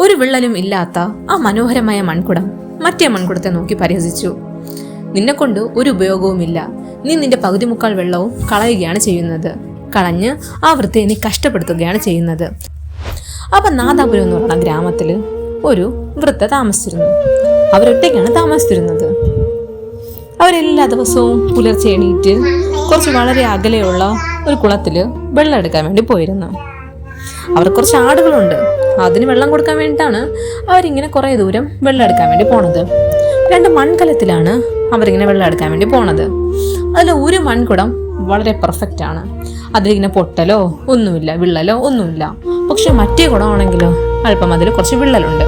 ഒരു വിള്ളലും ഇല്ലാത്ത ആ മനോഹരമായ മൺകുടം മറ്റേ മൺകുടത്തെ നോക്കി പരിഹസിച്ചു. നിന്നെ കൊണ്ട് ഒരു ഉപയോഗവുമില്ല. നീ നിന്റെ പകുതി മുക്കാൽ വെള്ളവും കളയുകയാണ് ചെയ്യുന്നത്. കളഞ്ഞ് ആ വൃത്തിയെ നീ കഷ്ടപ്പെടുത്തുകയാണ് ചെയ്യുന്നത്. അപ്പം നാദാപുരം എന്ന് പറഞ്ഞ ഗ്രാമത്തിൽ ഒരു വൃദ്ധ താമസിച്ചിരുന്നു. അവരൊറ്റയ്ക്കാണ് താമസിച്ചിരുന്നത്. അവരെല്ലാ ദിവസവും പുലർച്ചെ എണീറ്റ് കുറച്ച് വളരെ അകലെയുള്ള ഒരു കുളത്തിൽ വെള്ളം എടുക്കാൻ വേണ്ടി പോയിരുന്നു. അവർ കുറച്ച് ആടുകളുണ്ട്. അതിന് വെള്ളം കൊടുക്കാൻ വേണ്ടിയിട്ടാണ് അവരിങ്ങനെ കുറേ ദൂരം വെള്ളം എടുക്കാൻ വേണ്ടി പോണത്. 2 മൺകലത്തിലാണ് അവരിങ്ങനെ വെള്ളം എടുക്കാൻ വേണ്ടി പോണത്. അതിൽ ഒരു മൺകുടം വളരെ പെർഫെക്റ്റ് ആണ്. അതിലിങ്ങനെ പൊട്ടലോ ഒന്നുമില്ല, വിള്ളലോ ഒന്നുമില്ല. പക്ഷെ മറ്റേ കുടമാണെങ്കിലോ അല്പം അതിൽ കുറച്ച് വിള്ളലുണ്ട്.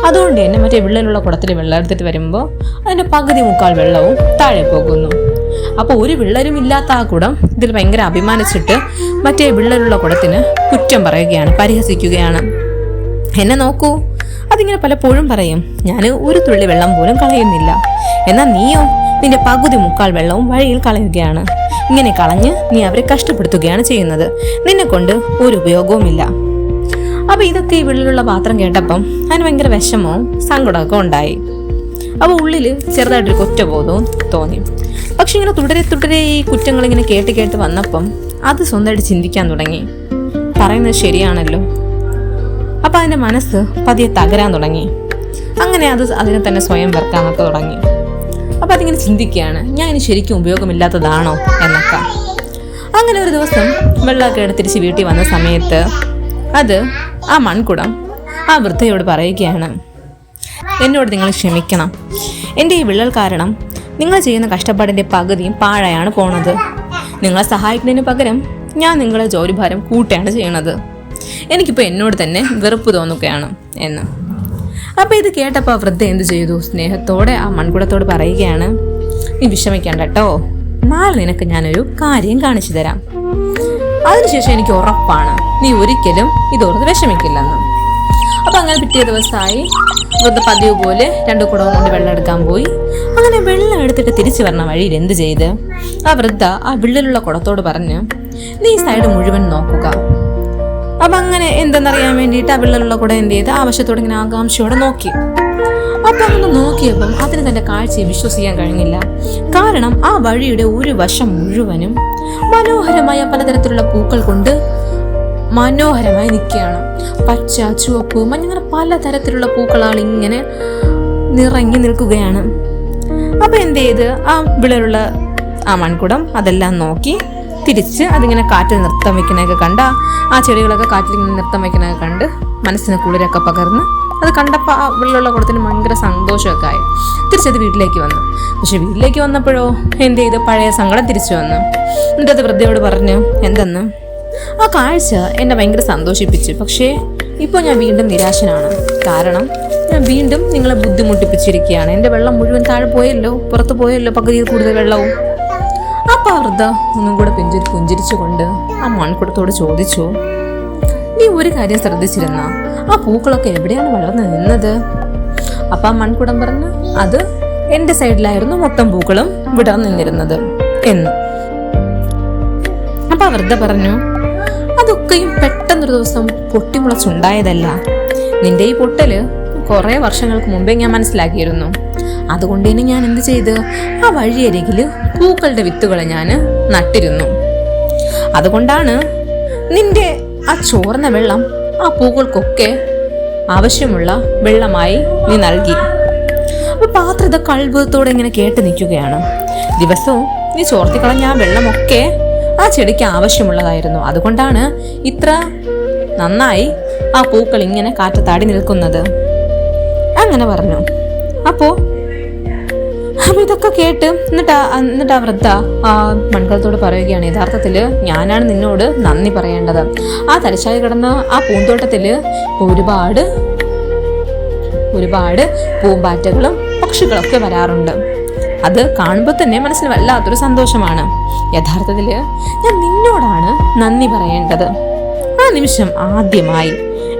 അതുകൊണ്ട് തന്നെ മറ്റേ വിള്ളലുള്ള കുടത്തിൽ വെള്ളം എടുത്തിട്ട് വരുമ്പോൾ അതിൻ്റെ പകുതി മുക്കാൽ വെള്ളവും താഴെ പോകുന്നു. അപ്പോൾ ഒരു വിള്ളലും ഇല്ലാത്ത ആ കുടം ഇതിൽ ഭയങ്കര അഭിമാനിച്ചിട്ട് മറ്റേ വിള്ളലുള്ള കുടത്തിന് കുറ്റം പറയുകയാണ്, പരിഹസിക്കുകയാണ്. എന്നെ നോക്കൂ, അതിങ്ങനെ പലപ്പോഴും പറയും, ഞാൻ ഒരു തുള്ളി വെള്ളം പോലും കളയുന്നില്ല. എന്നാൽ നീയോ നിന്റെ പകുതി മുക്കാൽ വെള്ളവും വഴിയിൽ കളയുകയാണ്. ഇങ്ങനെ കളഞ്ഞ് നീ അവരെ കഷ്ടപ്പെടുത്തുകയാണ് ചെയ്യുന്നത്. നിന്നെ കൊണ്ട് ഒരു ഉപയോഗവുമില്ല. അപ്പൊ ഇതൊക്കെ ഈ വിള്ളിലുള്ള പാത്രം കേട്ടപ്പം അതിന് ഭയങ്കര വിഷമവും സങ്കടമൊക്കെ ഉണ്ടായി. അപ്പൊ ഉള്ളില് ചെറുതായിട്ടൊരു കുറ്റബോധവും തോന്നി. പക്ഷെ ഇങ്ങനെ തുടരെ ഈ കുറ്റങ്ങൾ ഇങ്ങനെ കേട്ട് വന്നപ്പം അത് സ്വന്തമായിട്ട് ചിന്തിക്കാൻ തുടങ്ങി. പറയുന്നത് ശരിയാണല്ലോ. അപ്പൊ അതിന്റെ മനസ്സ് പതിയെ തകരാൻ തുടങ്ങി. അങ്ങനെ അതിനെ തന്നെ സ്വയം വെറുക്കാനൊക്കെ തുടങ്ങി. അപ്പൊ അതിങ്ങനെ ചിന്തിക്കുകയാണ്, ഞാൻ ഇനി ശരിക്കും ഉപയോഗമില്ലാത്തതാണോ എന്നൊക്കെ. അങ്ങനെ ഒരു ദിവസം വെള്ളമൊക്കെ എടുത്ത് തിരിച്ച് വീട്ടിൽ വന്ന സമയത്ത് അത് ആ മൺകുടം ആ വൃദ്ധയോട് പറയുകയാണ്, എന്നോട് നിങ്ങൾ ക്ഷമിക്കണം. എൻ്റെ ഈ വിള്ളൽ കാരണം നിങ്ങൾ ചെയ്യുന്ന കഷ്ടപ്പാടിൻ്റെ പകുതിയും പാഴായാണ് പോണത്. നിങ്ങളെ സഹായിക്കുന്നതിന് പകരം ഞാൻ നിങ്ങളെ ജോലിഭാരം കൂട്ടുകയാണ് ചെയ്യണത്. എനിക്കിപ്പോൾ എന്നോട് തന്നെ വെറുപ്പ് തോന്നുകയാണ് എന്ന്. അപ്പോൾ ഇത് കേട്ടപ്പോൾ വൃദ്ധ എന്ത് ചെയ്തു? സ്നേഹത്തോടെ ആ മൺകുടത്തോട് പറയുകയാണ്, നീ വിഷമിക്കണ്ട കേട്ടോ, നാളെ നിനക്ക് ഞാനൊരു കാര്യം കാണിച്ചു തരാം. അതിനുശേഷം എനിക്ക് ഉറപ്പാണ് നീ ഒരിക്കലും ഇതോർത്ത് വിഷമിക്കില്ലെന്ന്. അപ്പം അങ്ങനെ പിറ്റേ ദിവസമായി വൃദ്ധ പതിവ് പോലെ 2 കുടവും കൊണ്ട് വെള്ളം എടുക്കാൻ പോയി. അങ്ങനെ വെള്ളം എടുത്തിട്ട് തിരിച്ചു വരണ വഴിയിൽ എന്ത് ചെയ്ത് ആ വൃദ്ധ ആ വിള്ളിലുള്ള കുടത്തോട് പറഞ്ഞ്, നീ സൈഡ് മുഴുവൻ നോക്കുക. അപ്പം അങ്ങനെ എന്തെന്നറിയാൻ വേണ്ടിയിട്ട് ആ വിള്ളലുള്ള കുടം എന്ത് ചെയ്ത് ആവശ്യത്തോടെ ഇങ്ങനെ ആകാംക്ഷയോടെ നോക്കി. അപ്പം അങ്ങനെ നോക്കിയപ്പം അതിന് തന്റെ കാഴ്ചയെ വിശ്വസിക്കാൻ കഴിഞ്ഞില്ല. കാരണം ആ വഴിയുടെ ഒരു വശം മുഴുവനും മനോഹരമായ പലതരത്തിലുള്ള പൂക്കൾ കൊണ്ട് മനോഹരമായി നിൽക്കുകയാണ്. പച്ച, ചുവപ്പ്, മഞ്ഞ, അങ്ങനെ പലതരത്തിലുള്ള പൂക്കളാൾ ഇങ്ങനെ നിറങ്ങി നിൽക്കുകയാണ്. അപ്പൊ എന്ത് ചെയ്ത് ആ വിളലുള്ള ആ മൺകുടം അതെല്ലാം നോക്കി തിരിച്ച് അതിങ്ങനെ കാറ്റിൽ നൃത്തം വെക്കുന്നതൊക്കെ കണ്ട ആ ചെടികളൊക്കെ കാറ്റിൽ ഇങ്ങനെ നൃത്തം വെക്കുന്നതൊക്കെ കണ്ട് മനസ്സിന് കുളിരൊക്കെ പകർന്ന് അത് കണ്ടപ്പോൾ ആ വിള്ളുള്ള കുടത്തിന് ഭയങ്കര സന്തോഷമൊക്കെ ആയി. തിരിച്ചത് വീട്ടിലേക്ക് വന്നു. പക്ഷെ വീട്ടിലേക്ക് വന്നപ്പോഴോ എന്ത് ചെയ്ത് പഴയ സങ്കടം തിരിച്ചു വന്നു. എന്നിട്ട് അത് വൃദ്ധയോട് പറഞ്ഞു, എന്തെന്ന്, ആ കാഴ്ച എന്നെ ഭയങ്കര സന്തോഷിപ്പിച്ചു. പക്ഷേ ഇപ്പോൾ ഞാൻ വീണ്ടും നിരാശനാണ്. കാരണം ഞാൻ വീണ്ടും നിങ്ങളെ ബുദ്ധിമുട്ടിപ്പിച്ചിരിക്കുകയാണ്. എൻ്റെ വെള്ളം മുഴുവൻ താഴെ പോയല്ലോ, പുറത്ത് പോയല്ലോ, പകുതിയിൽ കൂടുതൽ വെള്ളവും. അപ്പം വൃദ്ധ ഒന്നും കൂടെ പുഞ്ചിരിച്ചുകൊണ്ട് ആ മൺകുടത്തോട് ചോദിച്ചു, നീ ഒരു കാര്യം ശ്രദ്ധിച്ചിരുന്ന ആ പൂക്കളൊക്കെ എവിടെയാണ് വളർന്നു നിന്നത്? അപ്പം ആ മൺകുടം പറഞ്ഞു, അത് എൻ്റെ സൈഡിലായിരുന്നു മൊത്തം പൂക്കളും വിടർന്നു നിന്നിരുന്നത് എന്ന്. അപ്പം വൃദ്ധ പറഞ്ഞു, അതൊക്കെയും പെട്ടെന്നൊരു ദിവസം പൊട്ടിമുളച്ചുണ്ടായതല്ല. നിന്റെ ഈ പൊട്ടല് കുറെ വർഷങ്ങൾക്ക് മുമ്പേ ഞാൻ മനസ്സിലാക്കിയിരുന്നു. അതുകൊണ്ട് തന്നെ ഞാൻ എന്ത് ചെയ്ത് ആ വഴിയരികില് പൂക്കളുടെ വിത്തുകളെ ഞാൻ നട്ടിരുന്നു. അതുകൊണ്ടാണ് നിന്റെ ആ ചോർന്ന വെള്ളം ആ പൂക്കൾക്കൊക്കെ ആവശ്യമുള്ള വെള്ളമായി നീ നൽകി. അപ്പൊ പാത്രത കൽബത്തോടെ ഇങ്ങനെ കേട്ട് നിൽക്കുകയാണ്. ദിവസവും നീ ചോർത്തിക്കളഞ്ഞ ആ വെള്ളമൊക്കെ ആ ചെടിക്ക് ആവശ്യമുള്ളതായിരുന്നു. അതുകൊണ്ടാണ് ഇത്ര നന്നായി ആ പൂക്കൾ ഇങ്ങനെ കാറ്റത്താടി നിൽക്കുന്നത് അങ്ങനെ പറഞ്ഞു. അപ്പോ ഇതൊക്കെ കേട്ട് എന്നിട്ട് ആ വൃദ്ധ ആ മൺകുടത്തോട് പറയുകയാണ്, യഥാർത്ഥത്തില് ഞാനാണ് നിന്നോട് നന്ദി പറയേണ്ടത്. ആ തലച്ചായി കിടന്ന ആ പൂന്തോട്ടത്തില് ഒരുപാട് പൂമ്പാറ്റകളും പക്ഷികളൊക്കെ വരാറുണ്ട്. അത് കാണുമ്പോൾ തന്നെ മനസ്സിന് വല്ലാത്തൊരു സന്തോഷമാണ്. യഥാർത്ഥത്തില് ഞാൻ നിന്നോടാണ് നന്ദി പറയേണ്ടത്. ആ നിമിഷം ആദ്യമായി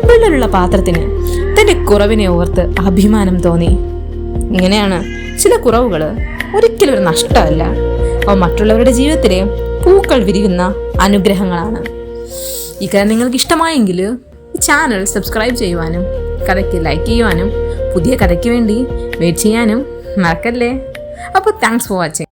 വിള്ളലുള്ള പാത്രത്തിന് തന്റെ കുറവിനെ ഓർത്ത് അഭിമാനം തോന്നി. ഇങ്ങനെയാണ് ചില കുറവുകൾ ഒരിക്കലും ഒരു നഷ്ടമല്ല, അവ മറ്റുള്ളവരുടെ ജീവിതത്തിലെ പൂക്കൾ വിരിയുന്ന അനുഗ്രഹങ്ങളാണ്. ഈ കാര്യം നിങ്ങൾക്ക് ഇഷ്ടമായെങ്കിൽ ഈ ചാനൽ സബ്സ്ക്രൈബ് ചെയ്യുവാനും കഥയ്ക്ക് ലൈക്ക് ചെയ്യുവാനും പുതിയ കഥയ്ക്ക് വേണ്ടി വെയിറ്റ് ചെയ്യാനും മറക്കല്ലേ. അപ്പോൾ താങ്ക്സ് ഫോർ വാച്ചിങ്.